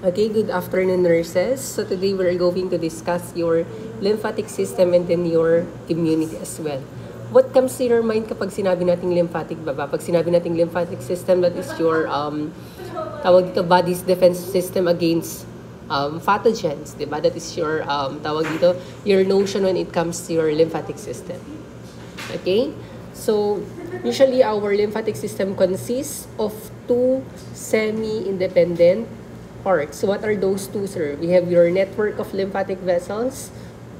Okay, good afternoon, nurses. So today we're going to discuss your lymphatic system and then your immunity as well. What comes to your mind kapag sinabi nating lymphatic ba? Pag sinabi nating lymphatic system, that is your tawag dito, body's defense system against pathogens, di ba? That is your tawag dito, your notion when it comes to your lymphatic system. Okay? So usually our lymphatic system consists of two semi-independent parts. So what are those two, sir? We have your network of lymphatic vessels,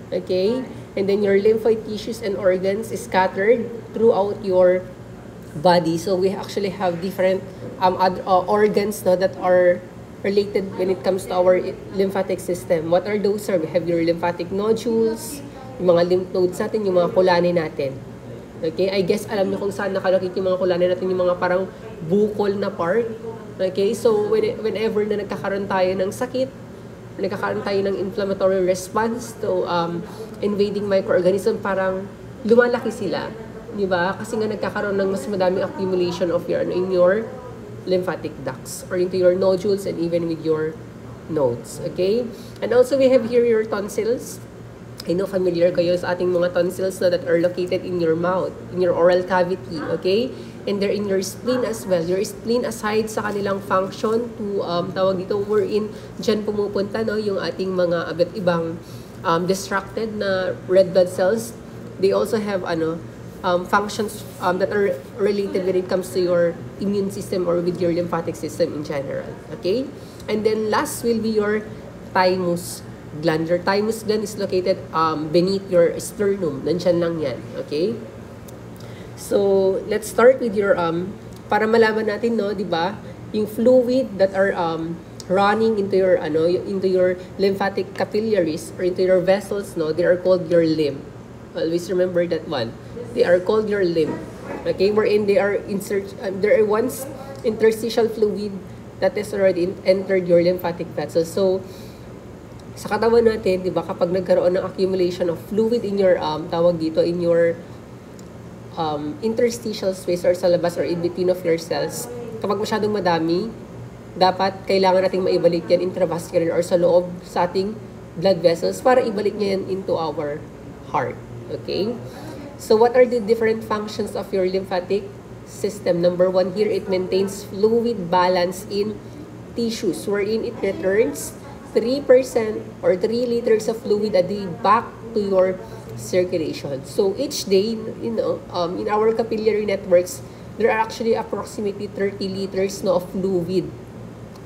okay? And then your lymphoid tissues and organs is scattered throughout your body. So we actually have different other, organs no, that are related when it comes to our lymphatic system. What are those, sir? We have your lymphatic nodules, yung mga lymph nodes natin, yung mga kulani natin. Okay? I guess alam niyo kung saan nakalakit yung mga kulani natin, yung mga parang bukol na part. Okay, so whenever na nagkakaroon tayo ng sakit, nagkakaroon tayo ng inflammatory response to invading microorganism, parang lumalaki sila, di ba? Kasi nga nagkakaroon ng mas madaming accumulation of your in your lymphatic ducts or into your nodules and even with your nodes. Okay, and also we have here your tonsils. I know familiar kayo sa ating mga tonsils na that are located in your mouth, in your oral cavity. Okay. And they're in your spleen as well. Your spleen, aside sa kanilang function to, tawag dito, wherein dyan pumupunta no, yung ating mga iba't ibang distracted na red blood cells, they also have functions that are related when it comes to your immune system or with your lymphatic system in general. Okay? And then last will be your thymus gland. Your thymus gland is located beneath your sternum. Nandiyan lang yan. Okay? So, let's start with your, para malaman natin, no, di ba, yung fluid that are running into your lymphatic capillaries or into your vessels, no, they are called your lymph. Always remember that one. They are called your lymph. Okay, wherein they are there are once interstitial fluid that has already entered your lymphatic vessels. So, sa katawan natin, di ba, kapag nagkaroon ng accumulation of fluid in your, tawag dito, in your interstitial space or sa labas or in between of your cells, kapag masyadong madami, dapat kailangan nating maibalik yan intravascular or sa loob sa ating blood vessels para ibalik niya yan into our heart. Okay? So what are the different functions of your lymphatic system? Number one here, it maintains fluid balance in tissues wherein it returns 3% or 3 liters of fluid a day back to your circulation. So each day, in our capillary networks, there are actually approximately 30 liters of fluid,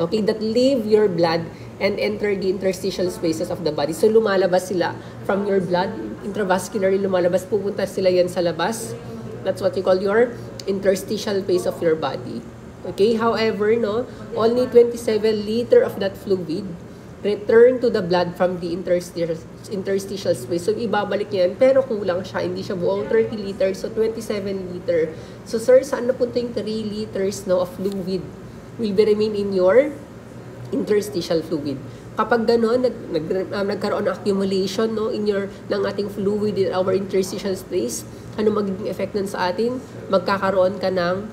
okay, that leave your blood and enter the interstitial spaces of the body. So lumalabas sila from your blood, intravascularly lumalabas, pupunta sila yan sa labas. That's what you call your interstitial space of your body. Okay, however, no, only 27 liter of that fluid return to the blood from the interstitial space. So, ibabalik yan, pero kulang siya. Hindi siya buong 30 liters, so 27 liter. So, sir, saan napunta yung 3 liters no, of fluid will be remain in your interstitial fluid? Kapag gano'n, nagkaroon ng accumulation no, ng ating fluid in our interstitial space, ano magiging effect nun sa atin? Magkakaroon ka ng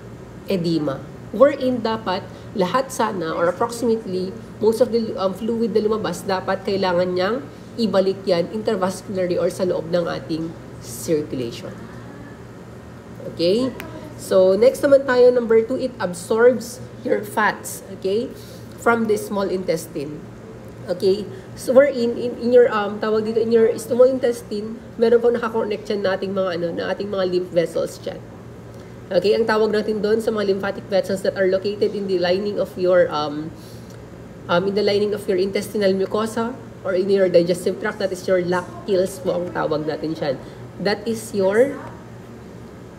edema. Wherein dapat, lahat sana, or approximately, most of the fluid na lumabas, dapat kailangan niyang ibalik yan intravascularly or sa loob ng ating circulation. Okay? So, next naman tayo, number 2, it absorbs your fats, okay, from the small intestine. Okay? So, wherein, in your, tawag dito, in your small intestine, meron po nakakonect dyan na ating mga lymph vessels dyan. Okay, ang tawag natin doon sa mga lymphatic vessels that are located in the lining of your intestinal mucosa or in your digestive tract, that is your lacteals po ang tawag natin dyan. That is your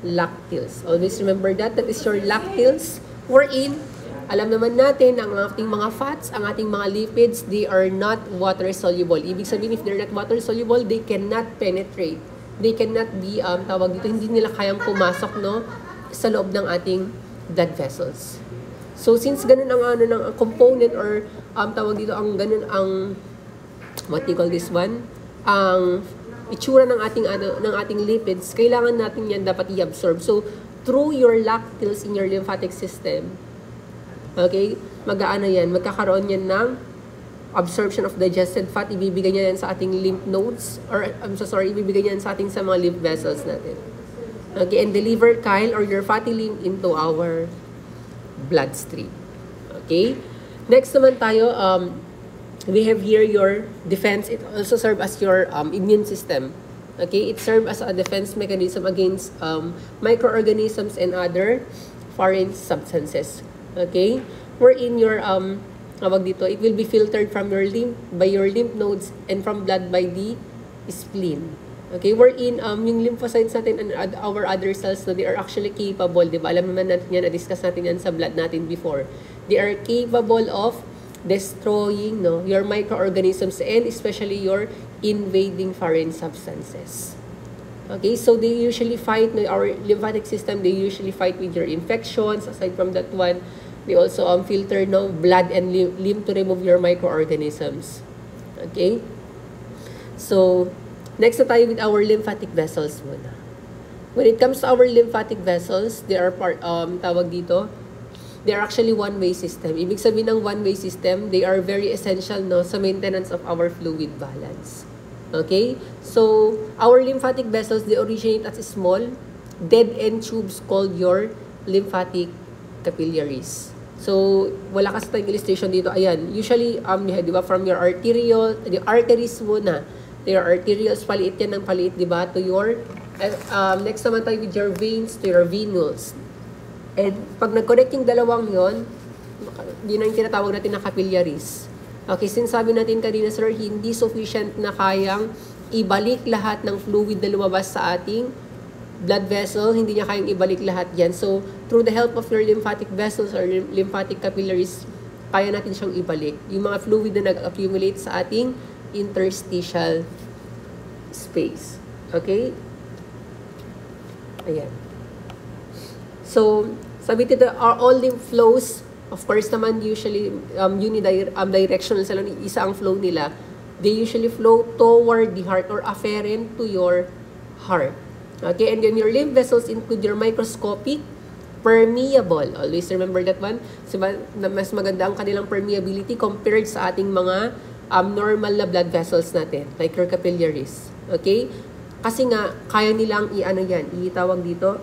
lacteals. Always remember that. That is your lacteals. Wherein, alam naman natin, ang ating mga fats, ang ating mga lipids, they are not water-soluble. Ibig sabihin, if they're not water-soluble, they cannot penetrate. They cannot be, tawag dito, hindi nila kayang pumasok, no, sa loob ng ating blood vessels. So, since ganun ang ng component or tawag dito, ang ganun ang, what do you call this one? Ang itsura ng ating lipids, kailangan natin yan dapat i-absorb. So, through your lacteals in your lymphatic system, okay, mag-aano yan, magkakaroon yan ng absorption of digested fat, ibibigay niya yan sa ating lymph nodes, or ibibigay niya yan sa ating sa mga lymph vessels natin. Okay, and deliver chyle or your fatty lymph into our bloodstream. Okay? Next naman tayo, we have here your defense. It also serves as your immune system. Okay? It serves as a defense mechanism against microorganisms and other foreign substances. Okay? Wherein your tawag dito, it will be filtered from your lymph by your lymph nodes and from blood by the spleen. Okay, wherein yung lymphocytes natin and our other cells, no, they are actually capable, di ba? Alam naman natin yan, na-discuss natin yan sa blood natin before. They are capable of destroying, no, your microorganisms and especially your invading foreign substances. Okay, so they usually fight, no, our lymphatic system, they usually fight with your infections. Aside from that one, they also filter, no, blood and lymph to remove your microorganisms. Okay? So, next na tayo with our lymphatic vessels muna. When it comes to our lymphatic vessels, they are tawag dito, they are actually one-way system. Ibig sabihin ng one-way system, they are very essential, no, sa maintenance of our fluid balance. Okay? So, our lymphatic vessels, they originate as small, dead-end tubes called your lymphatic capillaries. So, wala kasi tayong illustration dito. Ayan, usually, di ba, from your the arteries muna. Your arterioles, paliit yan ng paliit, di ba, to your, next naman tayo with your veins, to your venules. And pag nag-connect yung dalawang yon, yun ang tinatawag natin na capillaries. Okay, sinasabi natin kanina, sir, hindi sufficient na kayang ibalik lahat ng fluid na lumabas sa ating blood vessel, hindi niya kayang ibalik lahat yan. So, through the help of your lymphatic vessels or lymphatic capillaries, kaya natin siyang ibalik. Yung mga fluid na nag-accumulate sa ating interstitial space. Okay? Ayan. So, sabi dito, are all lymph flows, of course naman, usually, unidirectional sila, isa ang flow nila. They usually flow toward the heart or afferent to your heart. Okay, and then your lymph vessels include your microscopic, permeable. Always remember that one. So, mas maganda ang kanilang permeability compared sa ating mga normal na blood vessels natin, like your capillaries. Okay? Kasi nga, kaya nilang itawag dito,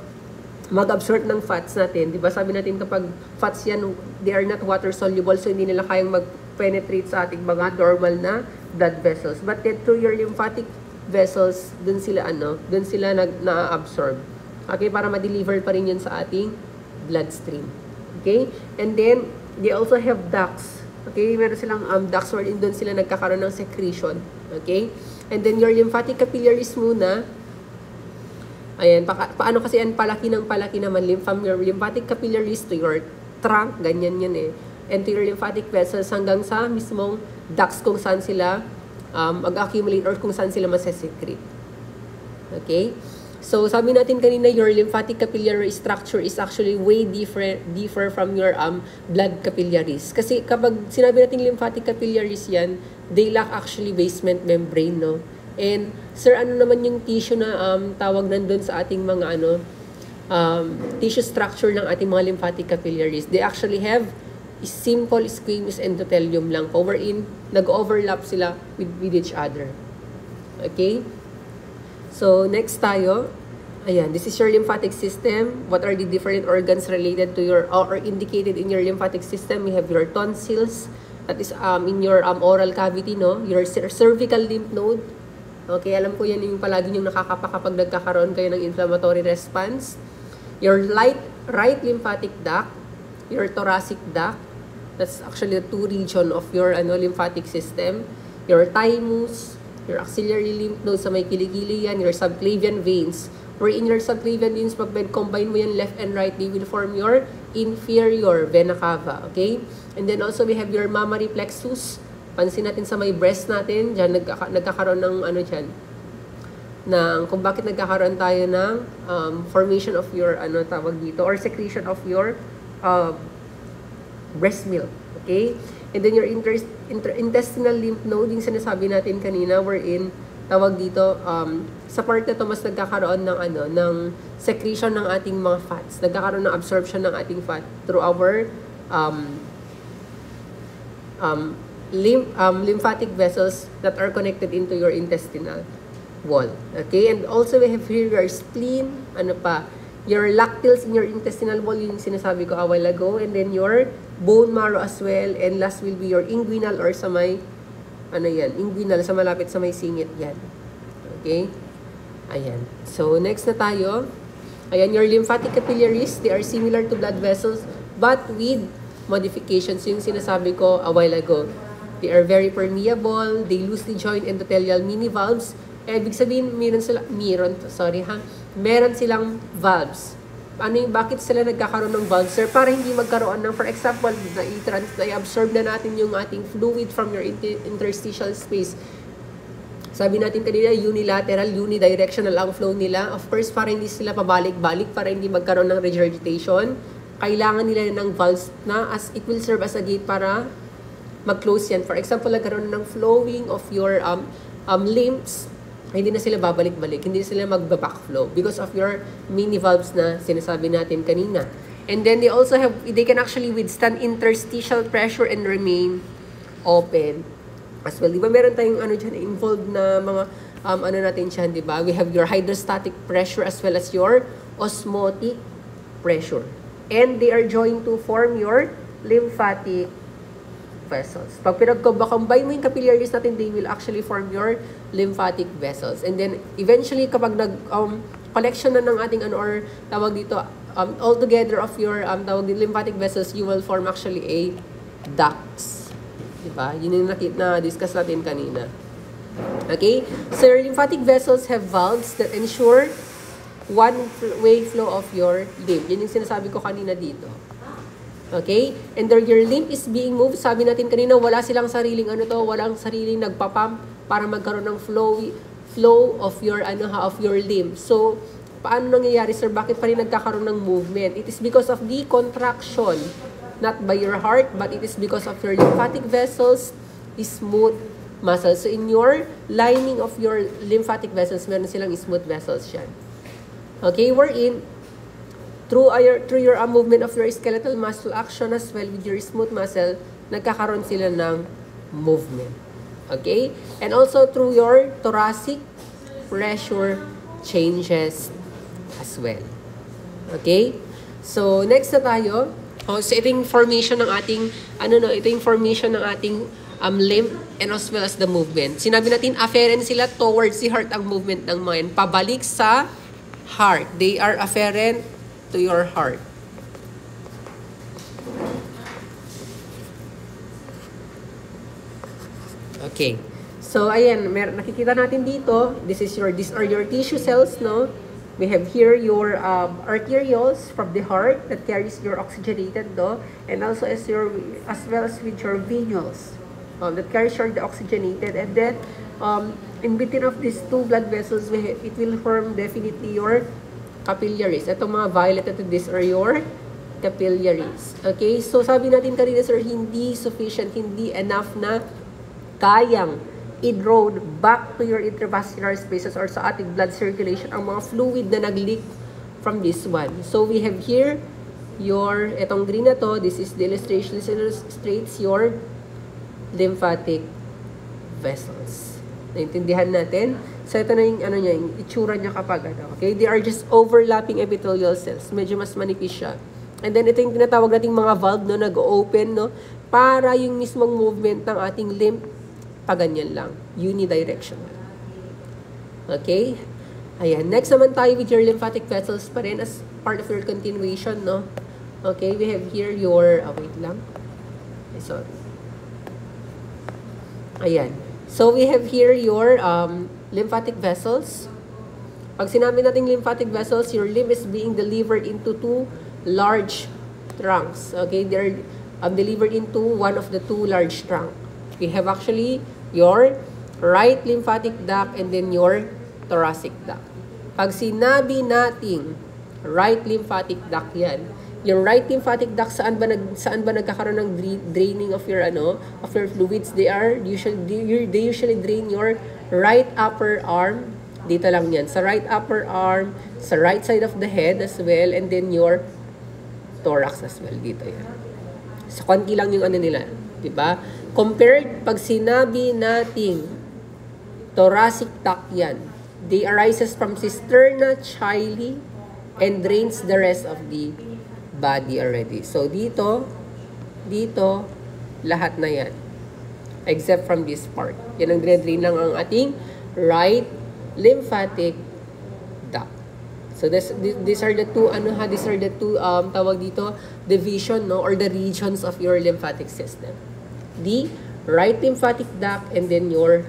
mag-absorb ng fats natin. Diba sabi natin kapag fats yan, they are not water soluble, so hindi nila kayang mag-penetrate sa ating mga normal na blood vessels. But then through your lymphatic vessels, dun sila na-absorb. Okay, para ma-deliver pa rin yun sa ating bloodstream. Okay? And then, they also have ducts. Okay? Meron silang ducts wherein dun sila nagkakaroon ng secretion. Okay? And then, your lymphatic capillaries muna. Ayan, paano kasi yan palaki naman, from your lymphatic capillaries to your trunk, ganyan yan eh. And to your lymphatic vessels hanggang sa mismong ducts kung saan sila mag-accumulate or kung saan sila masesecrete. Okay? So, sabi natin kanina, your lymphatic capillary structure is actually way differ from your blood capillaries. Kasi kapag sinabi natin lymphatic capillaries yan, they lack actually basement membrane, no? And, sir, ano naman yung tissue na tawag nandun sa ating mga tissue structure ng ating mga lymphatic capillaries? They actually have simple squamous endothelium lang po, wherein nag-overlap sila with each other. Okay? So, next tayo. Ayan, this is your lymphatic system. What are the different organs related to your, or indicated in your lymphatic system? We have your tonsils, that is in your oral cavity, no? Your cervical lymph node. Okay, alam ko yan yung palagi yung nakakapa kapag nagkakaroon kayo ng inflammatory response. Your right lymphatic duct, your thoracic duct, that's actually the two region of your lymphatic system. Your thymus, your axillary lymph node sa may kilikili yan, your subclavian veins. Where in your subclavian veins, pag combine mo yan left and right, they will form your inferior vena cava. Okay? And then also we have your mammary plexus. Pansin natin sa may breast natin, dyan nagkakaroon ng kung bakit nagkakaroon tayo ng formation of your tawag dito, or secretion of your breast milk. Okay? And then your intestinal lymph node, yung sinasabi natin kanina, wherein tawag dito, sa part na to mas nagkakaroon ng secretion ng ating mga fats. Nagkakaroon ng absorption ng ating fat through our lymphatic vessels that are connected into your intestinal wall. Okay? And also we have here your spleen, ano pa, your lacteals in your intestinal wall, yung sinasabi ko a while ago, and then your bone marrow as well, and last will be your inguinal or sa may, ano yan, inguinal, sa malapit sa may singit yan. Okay? Ayan. So, next na tayo. Ayan, your lymphatic capillaries, they are similar to blood vessels, but with modifications. Yung sinasabi ko a while ago. They are very permeable, they loosely join endothelial mini-valves. Ibig sabihin, meron silang valves. Bakit sila nagkakaroon ng valves, sir? Para hindi magkaroon ng, for example, na-absorb na natin yung ating fluid from your interstitial space. Sabi natin kanina, unilateral, unidirectional ang flow nila. Of course, para hindi sila pabalik-balik, para hindi magkaroon ng regurgitation, kailangan nila ng valves na as it will serve as a gate para mag-close yan. For example, nagkaroon ng flowing of your lymphs, hindi na sila babalik-balik, hindi sila mag-backflow because of your mini valves na sinasabi natin kanina. And then they can actually withstand interstitial pressure and remain open as well. Di ba meron tayong involved na mga natin dyan, di ba? We have your hydrostatic pressure as well as your osmotic pressure. And they are joined to form your lymphatic vessels. Pag pinag-combine mo yung capillaries natin, they will actually form your lymphatic vessels. And then, eventually, kapag collection na ng ating or tawag dito, all together of your lymphatic vessels, you will form actually a ducts. Diba? Yun yung na-discuss natin kanina. Okay? So, your lymphatic vessels have valves that ensure one-way flow of your lymph. Yun yung sinasabi ko kanina dito. Okay? And your lymph is being moved. Sabi natin kanina, wala silang sariling walang sariling nagpapump para magkaroon ng flow of your lymph. So, paano nangyayari, sir? Bakit pa rin nagkakaroon ng movement? It is because of the contraction, not by your heart, but it is because of your lymphatic vessels, smooth muscles. So, in your lining of your lymphatic vessels, meron silang smooth vessels yan. Okay, wherein through your movement of your skeletal muscle action as well with your smooth muscle, nagkakaroon sila ng movement. Okay? And also through your thoracic pressure changes as well. Okay? So, next na tayo. So, ito yung formation ng ating, ito yung formation ng ating lymph and as well as the movement. Sinabi natin, afferent sila towards the heart ang movement ng mga yan. Pabalik sa heart. They are afferent to your heart. Okay. So, ayan, nakikita natin dito, these are your tissue cells, no? We have here your arterioles from the heart that carries your oxygenated, no? And also as well as with your venules that carries your deoxygenated. And then, in between of these two blood vessels, it will form definitely your capillaries. Itong mga violet ito, these are your capillaries. Okay? So, sabi natin kanina, sir, hindi sufficient, hindi enough na kayang i-draw back to your intravascular spaces or sa ating blood circulation ang mga fluid na nag-leak from this one. So, we have here itong green na to, this is the illustration. This illustrates your lymphatic vessels. Naintindihan natin? So, ito na yung, yung itsura niya kapag, okay? They are just overlapping epithelial cells. Medyo mas manipis siya. And then, ito yung tinatawag nating mga valve, no, nag-open, no, para yung mismong movement ng ating lymph, paganyan lang. Unidirectional. Okay? Ayan. Next naman tayo with your lymphatic vessels pa rin as part of your continuation, no? Okay? We have here your, wait lang. Sorry. Ayan. So, we have here your lymphatic vessels. Pag sinabi natin lymphatic vessels, your lymph is being delivered into two large trunks. Okay? They're delivered into one of the two large trunks. We have actually your right lymphatic duct and then your thoracic duct. Pag sinabi nating right lymphatic duct yan, yung right lymphatic duct, saan ba nagkakaroon ng draining of your fluids? They usually drain your right upper arm. Dito lang yan. Sa right upper arm, sa right side of the head as well, and then your thorax as well. Dito yan. Sa konti lang yung nila. Diba? Compared, pag sinabi nating thoracic duct yan, they arises from cisterna chyli and drains the rest of the body already. So, dito, lahat na yan. Except from this part. Yan ang drain lang ang ating right lymphatic duct. So, these are the two, tawag dito, division, no, or the regions of your lymphatic system. The right lymphatic duct and then your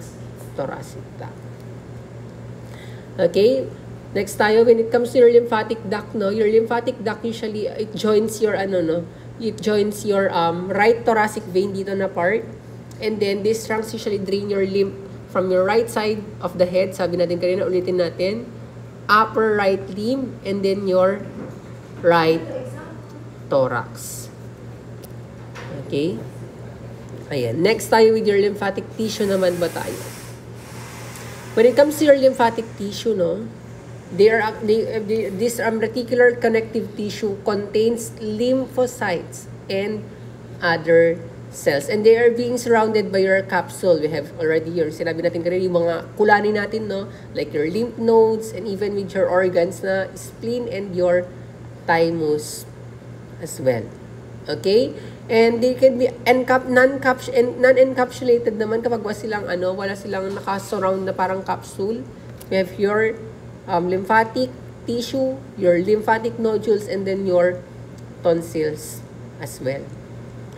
thoracic duct. Okay? Next tayo, when it comes to your lymphatic duct, no, your lymphatic duct usually, it joins your, it joins your right thoracic vein dito na part. And then, these trunks usually drain your lymph from your right side of the head. Sabi natin kanina, ulitin natin. Upper right limb, and then your right thorax. Okay? Ayan. Next tayo with your lymphatic tissue naman ba tayo? When it comes to your lymphatic tissue, no, this reticular connective tissue contains lymphocytes and other cells. And they are being surrounded by your capsule. We have already your, sinabi natin kanina, yung mga kulani natin, no? Like your lymph nodes and even with your organs na spleen and your thymus as well. Okay? And they can be non-encapsulated naman kapag wala silang nakasurround na parang capsule. We have your lymphatic tissue, your lymphatic nodules, and then your tonsils as well.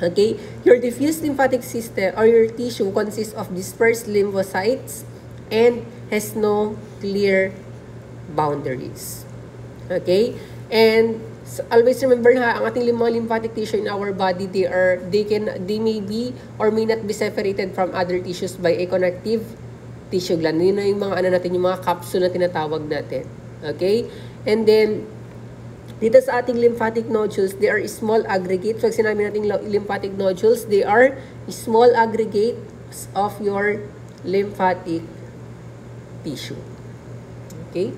Okay, your diffuse lymphatic system or your tissue consists of dispersed lymphocytes and has no clear boundaries. Okay, and so always remember ha, ang ating mga lymphatic tissue in our body, they may be or may not be separated from other tissues by a connective tissue gland. Yun na yung mga natin, yung mga capsule na tinatawag natin. Okay, and then dito sa ating lymphatic nodules, they are small aggregates. Pag sinabi natin lymphatic nodules, they are small aggregates of your lymphatic tissue. Okay?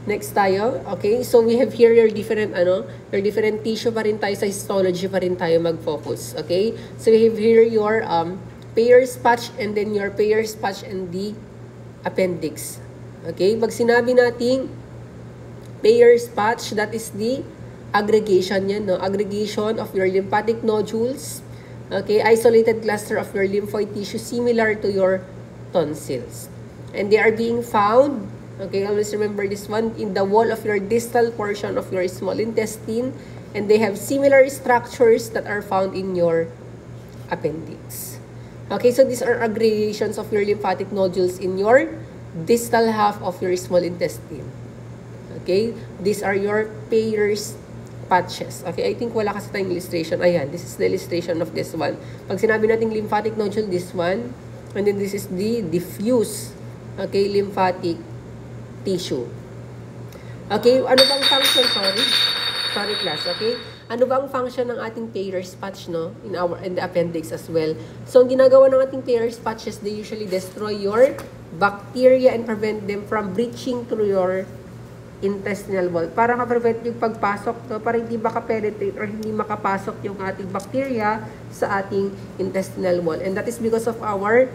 Next tayo. Okay? So, we have here your different, your different tissue pa rin tayo, sa histology pa rin tayo mag-focus. Okay? So, we have here your Peyer's patch and then your Peyer's patch and the appendix. Okay? Pag sinabi natin Peyer's patch, that is the aggregation yan, no? Aggregation of your lymphatic nodules. Okay, isolated cluster of your lymphoid tissue similar to your tonsils. And they are being found, okay, always remember this one, in the wall of your distal portion of your small intestine. And they have similar structures that are found in your appendix. Okay, so these are aggregations of your lymphatic nodules in your distal half of your small intestine. Okay? These are your Peyer's patches. Okay? I think wala kasi tayong illustration. Ayan, this is the illustration of this one. Pag sinabi natin lymphatic nodule, this one. And then this is the diffuse, okay, lymphatic tissue. Okay? Ano bang function? Sorry class. Okay? Ano ba ang function ng ating Peyer's patch, no? In the appendix as well. So, ang ginagawa ng ating Peyer's patches, they usually destroy your bacteria and prevent them from breaching through your intestinal wall. Para ma-prevent yung pagpasok, no? Para hindi makapenetrate or hindi makapasok yung ating bacteria sa ating intestinal wall. And that is because of our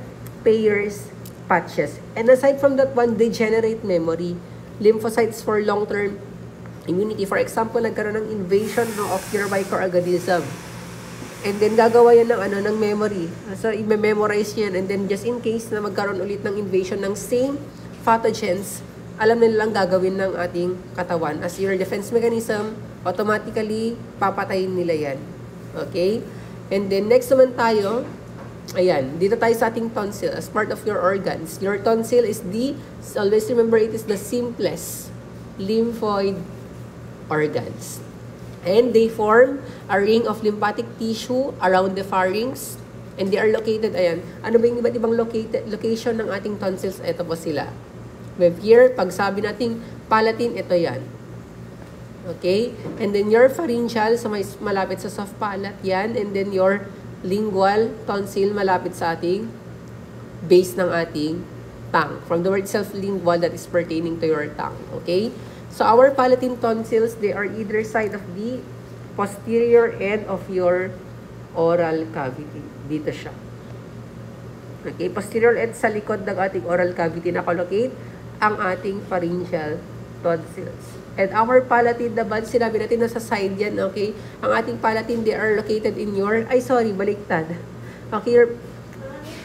Peyer's patches. And aside from that one, they generate memory. Lymphocytes for long-term immunity. For example, nagkaroon ng invasion, no, of your microorganism. And then, gagawa yan ng memory. So, i-memorize yan. And then, just in case na magkaroon ulit ng invasion ng same pathogens, alam na nilang gagawin ng ating katawan. As your defense mechanism, automatically, papatayin nila yan. Okay? And then, next naman tayo, ayan, dito tayo sa ating tonsil as part of your organs. Your tonsil is always remember, it is the simplest lymphoid organs. And they form a ring of lymphatic tissue around the pharynx. And they are located, ayan, ano ba yung iba't ibang location ng ating tonsils? Ito po sila. We have here, pag sabi nating palatine, ito yan. Okay? And then your pharyngeal, so malapit sa soft palate, yan. And then your lingual tonsil, malapit sa ating base ng ating tongue. From the word self-lingual, that is pertaining to your tongue. Okay? So our palatine tonsils, they are either side of the posterior end of your oral cavity. Dito siya. Okay, posterior at sa likod ng ating oral cavity nakalocate ang ating pharyngeal tonsils. And our palatine naman, sinabi natin nasa side yan, okay? Ang ating palatine, they are located in your, baliktad. Okay, your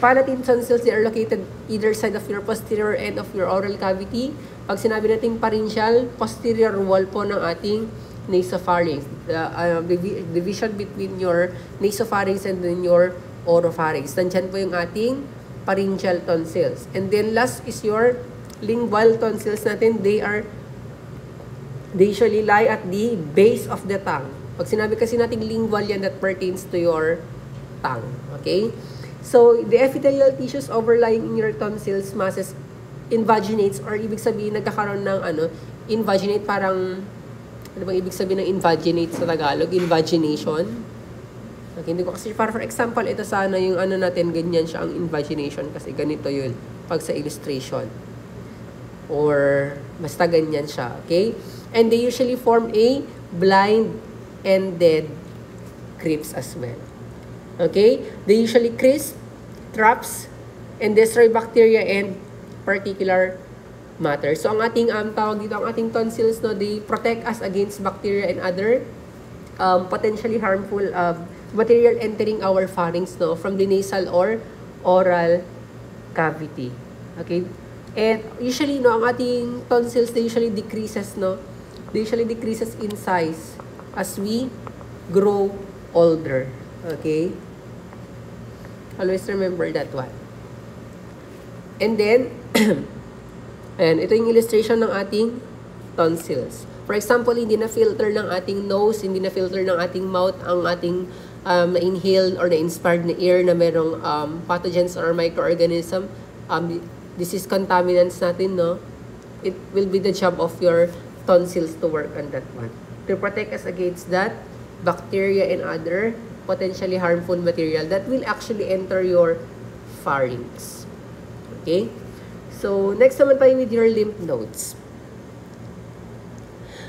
palatine tonsils, they are located either side of your posterior end of your oral cavity. Pag sinabi natin pharyngeal, posterior wall po ng ating nasopharynx. The division between your nasopharynx and then your oropharynx. Nandyan po yung ating pharyngeal tonsils. And then last is your lingual tonsils natin. They usually lie at the base of the tongue. Pag sinabi kasi natin lingual, yan that pertains to your tongue. Okay? So, the epithelial tissues overlying in your tonsils masses invaginates, or ibig sabihin nagkakaroon ng invaginate, parang ano bang ibig sabihin ng invaginate sa Tagalog? Invagination. Okay, hindi ko kasi, para for example, ito sana yung natin, ganyan siya ang invagination kasi ganito yun pag sa illustration. Or basta ganyan siya, okay? And they usually form a blind-ended crypts as well. Okay? They usually crisp, traps, and destroy bacteria and particular matter. So, ang ating tawag dito, ang ating tonsils, no, they protect us against bacteria and other potentially harmful material entering our pharynx, no, from the nasal or oral cavity. Okay? And usually, no, ang ating tonsils, they usually decreases, no? They usually decreases in size as we grow older. Okay? Always remember that one. And then, ayan, ito yung illustration ng ating tonsils. For example, hindi na-filter ng ating nose, hindi na-filter ng ating mouth ang ating na-inhale or na-inspired na air na merong pathogens or microorganism. This is contaminants natin, no? It will be the job of your tonsils to work on that one. To protect us against that bacteria and other potentially harmful material that will actually enter your pharynx. Okay? So, next naman tayo with your lymph nodes.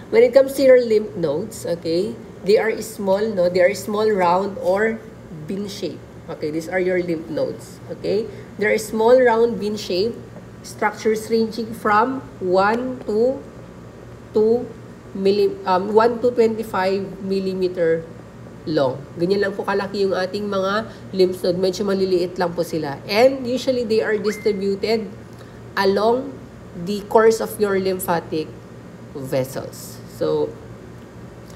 When it comes to your lymph nodes, okay, they are small, no? They are small, round, or bean-shaped. Okay, these are your lymph nodes. Okay? They are small, round, bean-shaped structures ranging from 1 to 25 millimeter long. Ganyan lang po kalaki yung ating mga lymph node. Medyo maliliit lang po sila. And usually, they are distributed along the course of your lymphatic vessels. So,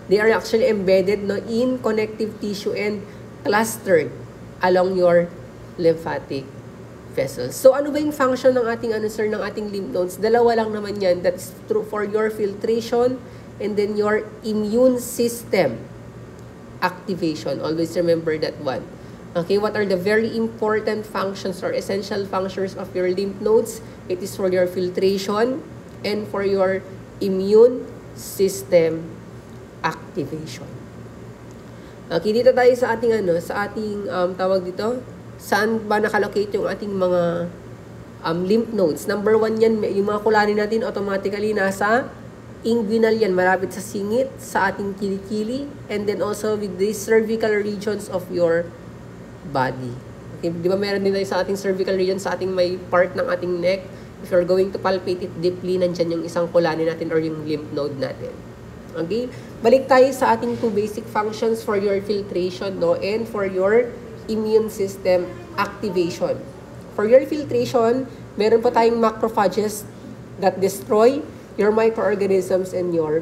they are actually embedded, no, in connective tissue and clustered along your lymphatic vessels. So, ano ba yung function ng ating, ng ating lymph nodes? Dalawa lang naman yan. That's true for your filtration and then your immune system activation. Always remember that one. Okay, what are the very important functions or essential functions of your lymph nodes? It is for your filtration and for your immune system activation. Okay, dito tayo sa ating tawag dito, saan ba nakalocate yung ating mga lymph nodes? Number 1 yan, yung mga kulani natin automatically nasa inguinal yan, malapit sa singit, sa ating kilikili, and then also with the cervical regions of your body. Okay, di ba meron din tayo sa ating cervical region, sa ating may part ng ating neck. If you're going to palpate it deeply, nandyan yung isang kulani natin or yung lymph node natin. Okay? Balik tayo sa ating two basic functions for your filtration, no, and for your immune system activation. For your filtration, meron pa tayong macrophages that destroy your microorganisms and your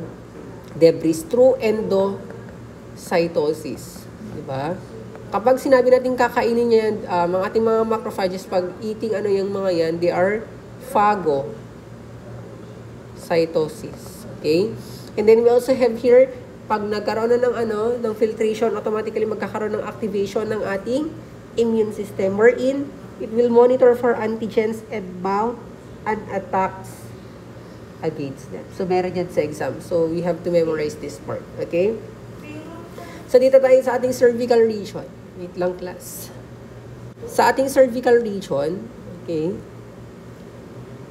debris through endocytosis. Diba? Kapag sinabi natin kakainin niya, mga ating mga macrophages, pag eating yung mga yan, they are phagocytosis. Okay? And then we also have here, pag nagkaroon na ng filtration, automatically magkakaroon ng activation ng ating immune system, wherein it will monitor for antigens and mount and attacks against them. So, meron yan sa exam. So, we have to memorize this part. Okay? So, dito tayo sa ating cervical region. Wait lang, class. Sa ating cervical region, okay,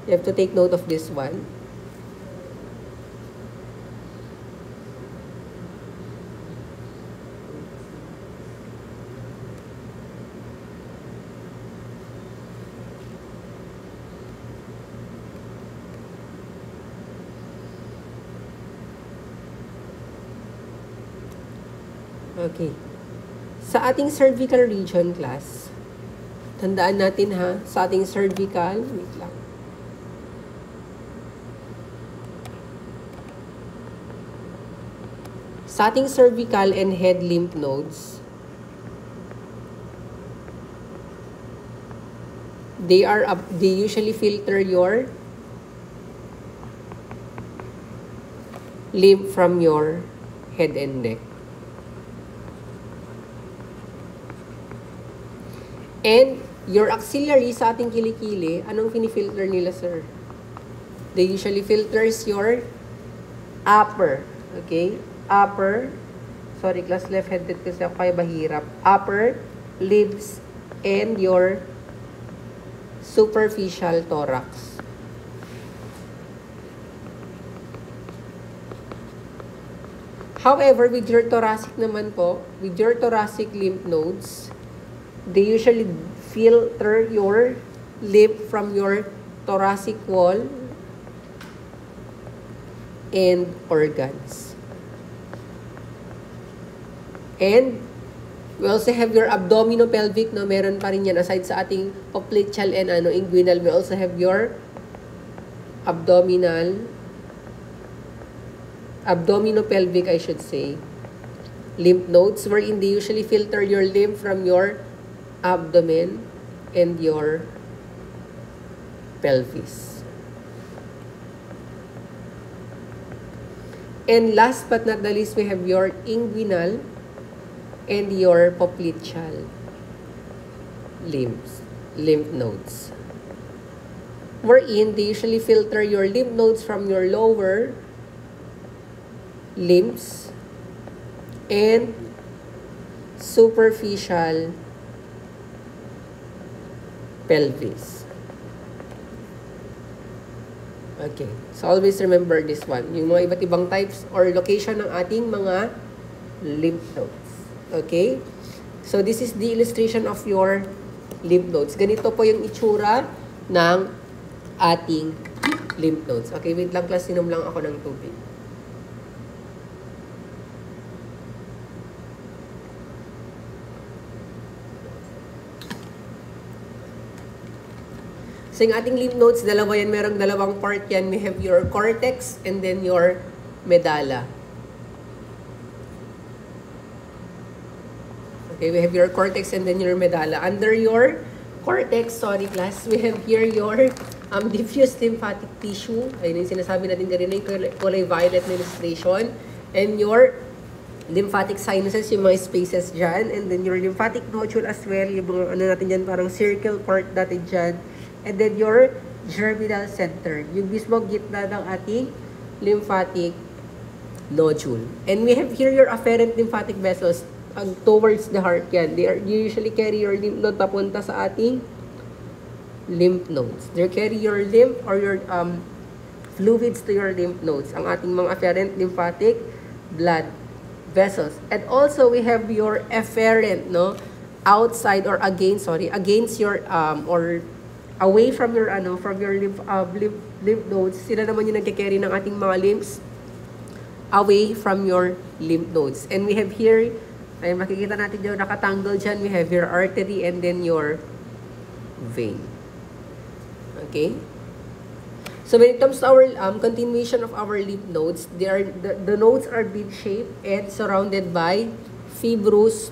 you have to take note of this one. Okay. Sa ating cervical region, class, tandaan natin ha, sa ating cervical, wait lang. Sa ating cervical and head lymph nodes, they usually filter your lymph from your head and neck. And your axillary sa ating kilikili, anong pinifilter nila, sir? They usually filters your upper, okay? Upper, sorry class, left-handed kasi ako kaya mahirap. Upper limbs and your superficial thorax. However, with your thoracic naman po, with your thoracic lymph nodes, they usually filter your lymph from your thoracic wall and organs. And we also have your abdominopelvic, no? Meron pa rin yan aside sa ating popliteal and inguinal. We also have your abdominopelvic, I should say, lymph nodes, wherein they usually filter your lymph from your abdomen and your pelvis. And last but not the least, we have your inguinal and your popliteal lymph nodes, wherein they usually filter your lymph nodes from your lower limbs and superficial pelvis. Okay, so always remember this one, yung mga iba't ibang types or location ng ating mga lymph nodes. Okay? So, this is the illustration of your lymph nodes. Ganito po yung itsura ng ating lymph nodes. Okay, wait lang class, inom lang ako ng tubig. So, yung ating lymph nodes, dalawa yan. Merong dalawang part yan. We have your cortex and then your medulla. Okay, we have your cortex and then your medulla. Under your cortex, sorry class, we have here your diffuse lymphatic tissue. Ayun yung sinasabi natin kanina, yung kulay violet na illustration. And your lymphatic sinuses, yung mga spaces dyan. And then your lymphatic nodule as well, yung mga natin dyan, parang circle part natin dyan. And then your germinal center, yung mismo gitna ng ating lymphatic nodule. And we have here your afferent lymphatic vessels towards the heart yan. You usually carry your lymph node papunta sa ating lymph nodes. They carry your lymph or your fluids to your lymph nodes. Ang ating mga afferent lymphatic blood vessels. And also we have your efferent, no? Outside or against your or away from your lymph nodes. Sila naman yung nagke-carry ng ating mga lymphs away from your lymph nodes. And we have here, ay makikita natin yung nakatangle dyan, we have your artery and then your vein. Okay? So when it comes to our continuation of our lymph nodes, the nodes are bead-shaped and surrounded by fibrous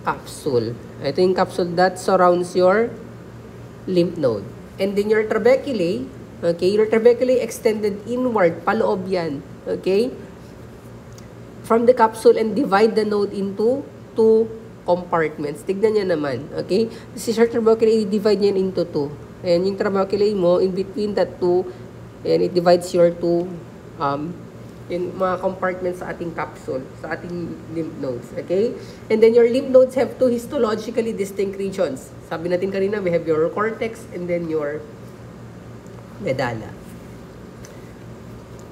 capsule. Ito yung capsule that surrounds your lymph node. And then your trabeculae, okay, your trabeculae extended inward, paloob yan, okay, from the capsule and divide the node into two compartments. Tignan niya naman, okay? This is your trabeculae, divide niya into two. And yung trabeculae mo, in between that two, and it divides your two in mga compartments sa ating capsule, sa ating lymph nodes, okay? And then your lymph nodes have two histologically distinct regions. Sabi natin kanina, we have your cortex and then your medulla.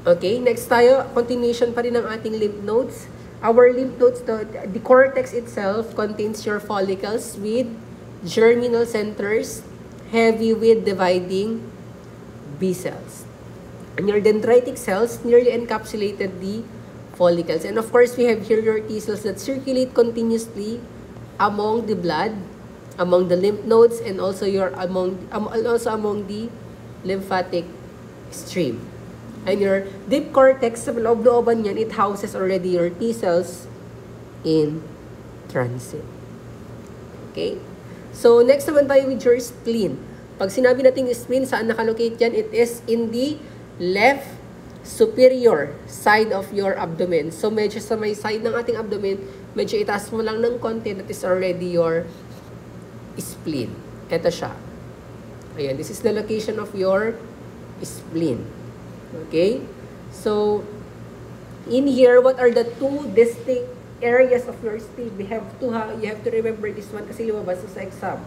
Okay, next tayo, continuation pa rin ng ating lymph nodes. Our lymph nodes, the cortex itself contains your follicles with germinal centers, heavy with dividing B cells. And your dendritic cells nearly encapsulated the follicles. And of course, we have here your T cells that circulate continuously among the blood, among the lymph nodes, and also among the lymphatic stream. And your deep cortex, sa loob-looban yan, it houses already your T cells in transit. Okay? So, next naman tayo with your spleen. Pag sinabi natin spleen, saan nakalocate yan? It is in the left superior side of your abdomen. So, medyo sa may side ng ating abdomen, medyo itaas mo lang ng konti, that is already your spleen. Ito siya. Ayan, this is the location of your spleen. Okay? So, in here, what are the two distinct areas of your spleen? You have to remember this one kasi lumabas sa exam.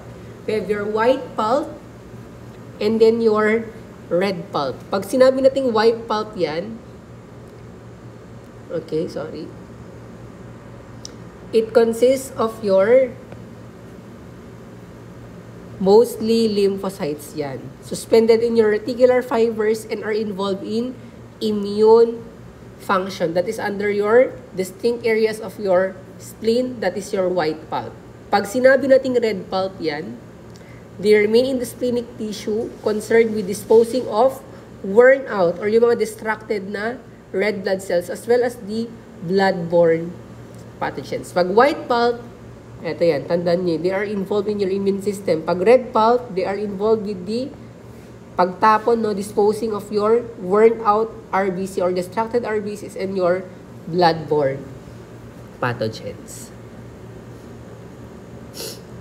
We have your white pulp and then your red pulp. Pag sinabi nating white pulp yan, okay, sorry. It consists of your mostly lymphocytes yan. Suspended in your reticular fibers and are involved in immune function. That is under your distinct areas of your spleen. That is your white pulp. Pag sinabi nating red pulp yan, they remain in the splenic tissue concerned with disposing of worn out or yung mga distracted na red blood cells as well as the blood-borne pathogens. Pag white pulp, eto yan, tandaan nyo, they are involved in your immune system. Pag red pulp, they are involved with the pagtapon, no, disposing of your worn out RBC or distracted RBCs and your blood-borne pathogens.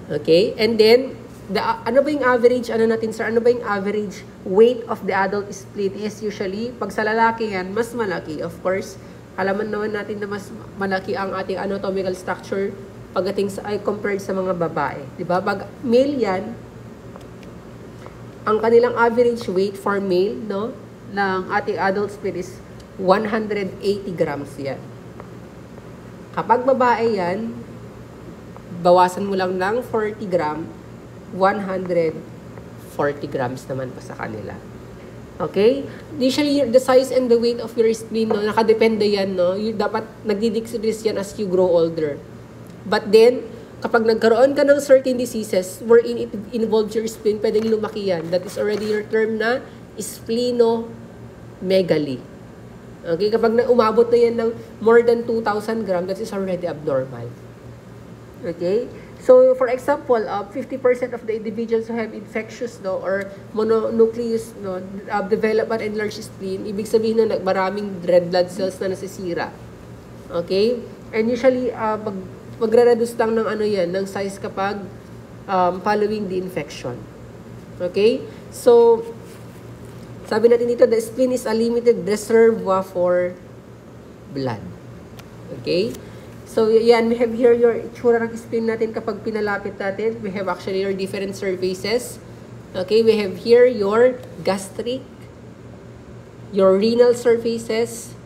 Okay? And then, ano ba yung average, natin, sir? Ano ba yung average weight of the adult spleen is usually, pag sa lalaki yan, mas malaki. Of course, alaman naman natin na mas malaki ang ating anatomical structure pagdating sa, compared sa mga babae. Diba? Pag male yan, ang kanilang average weight for male, no, ng ating adult spleen is 180 grams yan. Kapag babae yan, bawasan mo lang ng 40 gram, 140 grams naman pa sa kanila. Okay? Usually, the size and the weight of your spleen, no, nakadepende yan, no? Dapat nagdi-decrease yan as you grow older. But then, kapag nagkaroon ka ng certain diseases wherein it involves your spleen, pwedeng lumaki yan. That is already your term na splenomegaly. Okay? Kapag umabot na yan ng more than 2,000 grams, that is already abnormal. Okay? So, for example, 50% of the individuals who have infectious, no, or mononucleus, no, develop an enlarged spleen, ibig sabihin na maraming red blood cells na nasisira. Okay? And usually, magre-reduce lang ng yan, ng size kapag following the infection. Okay? So, sabi natin dito, the spleen is a limited reservoir for blood. Okay? So, yan, we have here your itsura ng spleen natin kapag pinalapit natin. We have actually your different surfaces. Okay? We have here your gastric, your renal surfaces.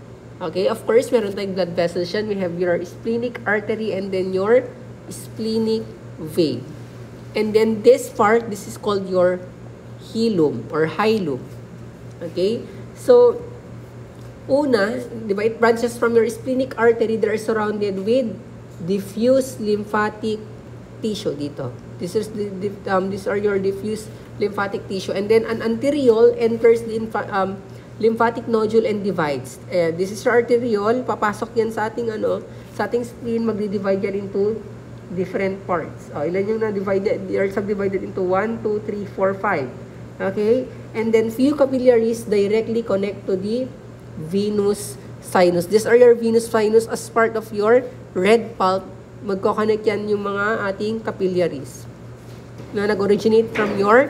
Okay, of course, meron tayong blood vessels yan. We have your splenic artery and then your splenic vein. And then this part, this is called your hilum or hilum. Okay? So, una, di ba, it branches from your splenic artery. They are surrounded with diffuse lymphatic tissue dito. These are your diffuse lymphatic tissue. And then an arteriole enters the lymphatic nodule and divides. This is your arteriole, papasok yan sa ating sa ating spleen, magdi-divide yan into different parts. Ilan yung na-divided? They are subdivided into 1, 2, 3, 4, 5. Okay? And then few capillaries directly connect to the venous sinus. These are your venous sinus as part of your red pulp. Magko-connect yan yung mga ating capillaries na nag-originate from your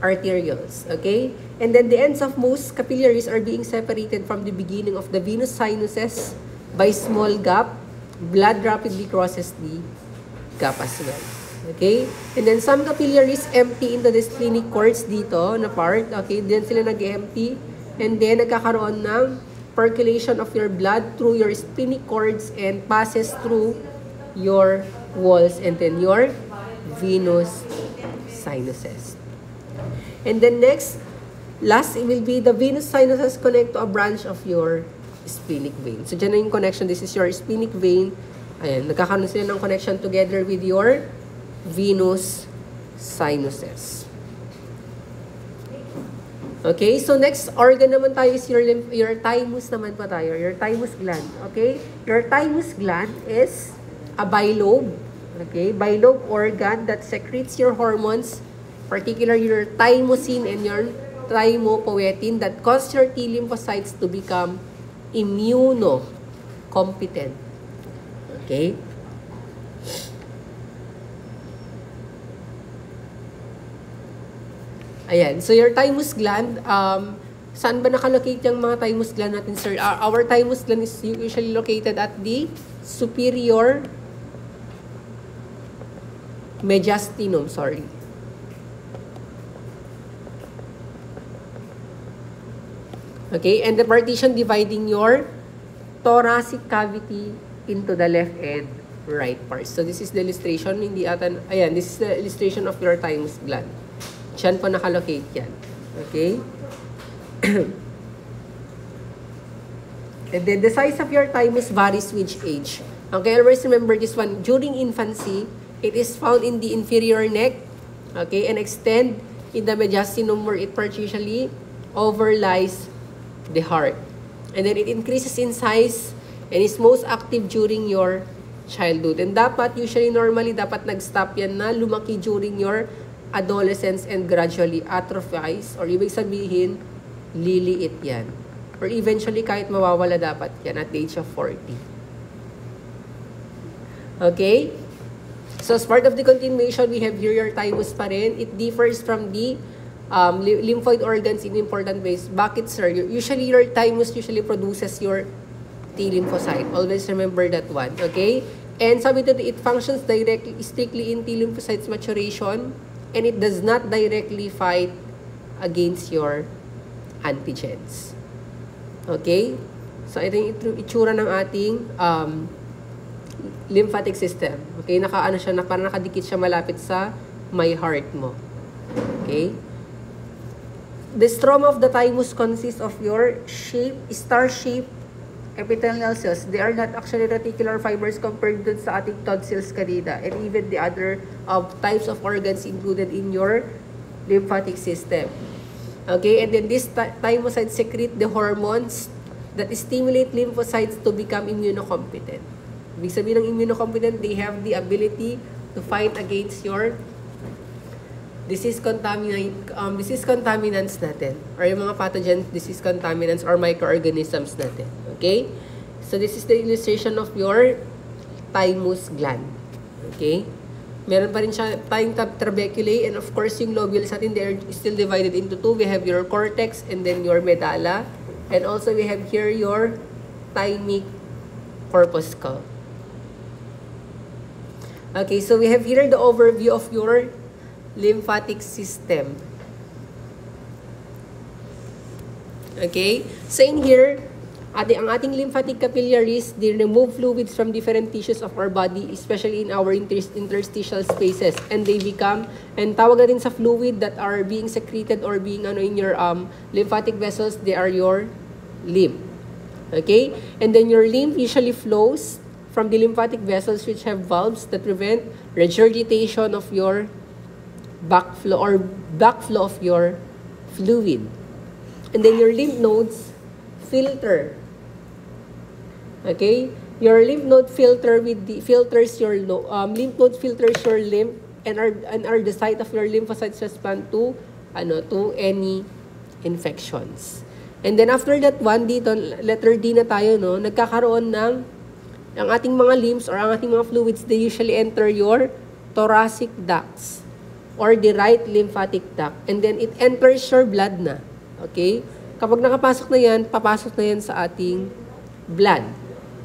arterioles. Okay? And then the ends of most capillaries are being separated from the beginning of the venous sinuses by small gap. Blood rapidly crosses the gap as well. Okay? And then some capillaries empty into the splenic cords dito na part. Okay? Then sila nag-empty. And then nagkakaroon ng percolation of your blood through your splenic cords and passes through your walls and then your venous sinuses. And then next, last, it will be the venous sinuses connect to a branch of your splenic vein. So, dyan na yung connection. This is your splenic vein. Ayan, nagkakaroon sila ng connection together with your venous sinuses. Okay, so next organ naman tayo is your thymus naman pa tayo. Your thymus gland. Okay, your thymus gland is a bilobe. Okay, bilobe organ that secretes your hormones, particularly your thymosin and your thymopoietin that cause your T lymphocytes to become immunocompetent. Okay? Ayan. So, your thymus gland, saan ba nakalocate yung mga thymus gland natin, sir? Our thymus gland is usually located at the superior mediastinum, sorry. Okay, and the partition dividing your thoracic cavity into the left and right parts. So, this is the illustration. Ayan, this is the illustration of your thymus gland. Diyan po nakalocate yan. Okay? And then, the size of your thymus varies with age. Okay, always remember this one. During infancy, it is found in the inferior neck, okay, and extend in the mediastinum where it partially overlies the heart. And then, it increases in size and is most active during your childhood. And dapat, normally, dapat nag-stop yan na lumaki during your adolescence and gradually atrophies, or ibig sabihin, liliit yan. Or eventually, kahit mawawala dapat yan at the age of 40. Okay? So, as part of the continuation, we have here your thymus pa rin. It differs from the lymphoid organs in important ways. Bakit, sir? Usually, your thymus usually produces your T lymphocyte. Always remember that one. Okay? And sabi dito, it functions strictly in T lymphocytes maturation, and it does not directly fight against your antigens. Okay? So, ito yung itsura ng ating lymphatic system. Okay? Nakaano siya, parang nakadikit siya malapit sa my heart mo. Okay? The stroma of the thymus consists of your star-shaped epithelial cells. They are not actually reticular fibers compared to sa ating tonsils kanina, and even the other types of organs included in your lymphatic system. Okay, and then these thymocytes secrete the hormones that stimulate lymphocytes to become immunocompetent. Ibig sabihin ng immunocompetent, they have the ability to fight against your disease contaminants natin, or yung mga pathogens, disease contaminants, or microorganisms natin. Okay? So, this is the illustration of your thymus gland. Okay? Meron pa rin siya tayong trabeculae, and of course, yung lobules natin, they are still divided into two. We have your cortex, and then your medulla. And also, we have here your thymic corpuscle. Okay, so we have here the overview of your lymphatic system. Okay? So in here, ang ating lymphatic capillaries, they remove fluids from different tissues of our body, especially in our interstitial spaces. And they become, and tawag na rin sa fluid that are being secreted or being in your lymphatic vessels, they are your lymph. Okay? And then your lymph usually flows from the lymphatic vessels which have valves that prevent regurgitation of your backflow of your fluid. And then your lymph nodes filter. Okay? Your lymph node filters your lymph and are the site of your lymphocytes respond to any infections. And then after that one, dito letter D na tayo, nagkakaroon ng ang ating mga limbs or ang ating mga fluids, they usually enter your thoracic ducts or the right lymphatic duct. And then it enters your blood na. Okay? Kapag nakapasok na yan, papasok na yan sa ating blood.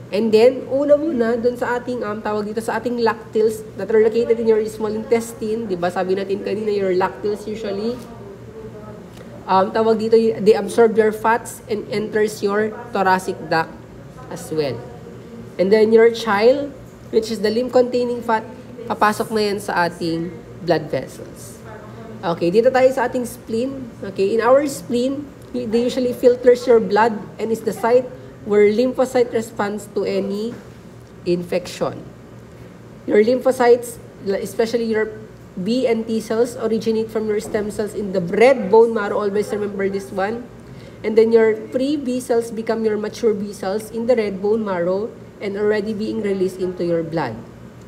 And then, una muna, dun sa ating, tawag dito sa ating lacteals that are located in your small intestine. Diba? Sabi natin kanina, your lacteals usually, tawag dito, they absorb your fats and enters your thoracic duct as well. And then your chyle, which is the lymph-containing fat, papasok na yan sa ating blood vessels. Okay, dito tayo sa ating spleen. Okay, in our spleen, they usually filters your blood and is the site where lymphocyte responds to any infection. Your lymphocytes, especially your B and T cells, originate from your stem cells in the red bone marrow. Always remember this one. And then your pre-B cells become your mature B cells in the red bone marrow and already being released into your blood.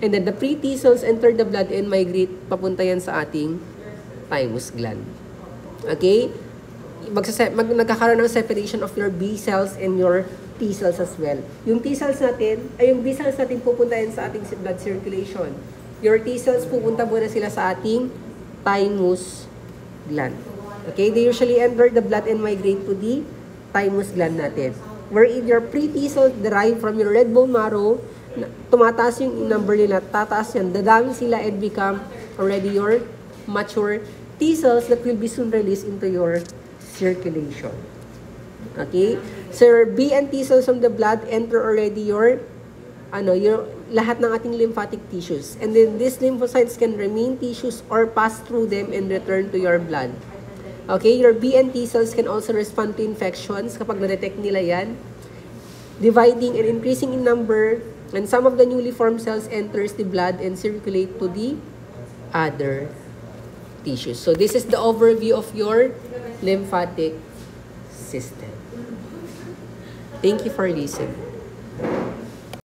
And then the pre-T cells enter the blood and migrate, papunta yan sa ating thymus gland. Okay? Nagkakaroon ng separation of your B cells and your T cells as well. Yung T cells natin, yung B cells natin pupunta yan sa ating blood circulation. Your T cells pupunta muna sila sa ating thymus gland. Okay? They usually enter the blood and migrate to the thymus gland natin. Wherein your pre-T cells derived from your red bone marrow, tumataas yung number nila, tataas yan, dadami sila and become already your mature T cells that will be soon released into your circulation. Okay? So your B and T cells from the blood enter already your lahat ng ating lymphatic tissues. And then these lymphocytes can remain tissues or pass through them and return to your blood. Okay? Your B and T cells can also respond to infections kapag na-detect nila yan, dividing and increasing in number. And some of the newly formed cells enters the blood and circulate to the other tissues. So this is the overview of your lymphatic system. Thank you for listening.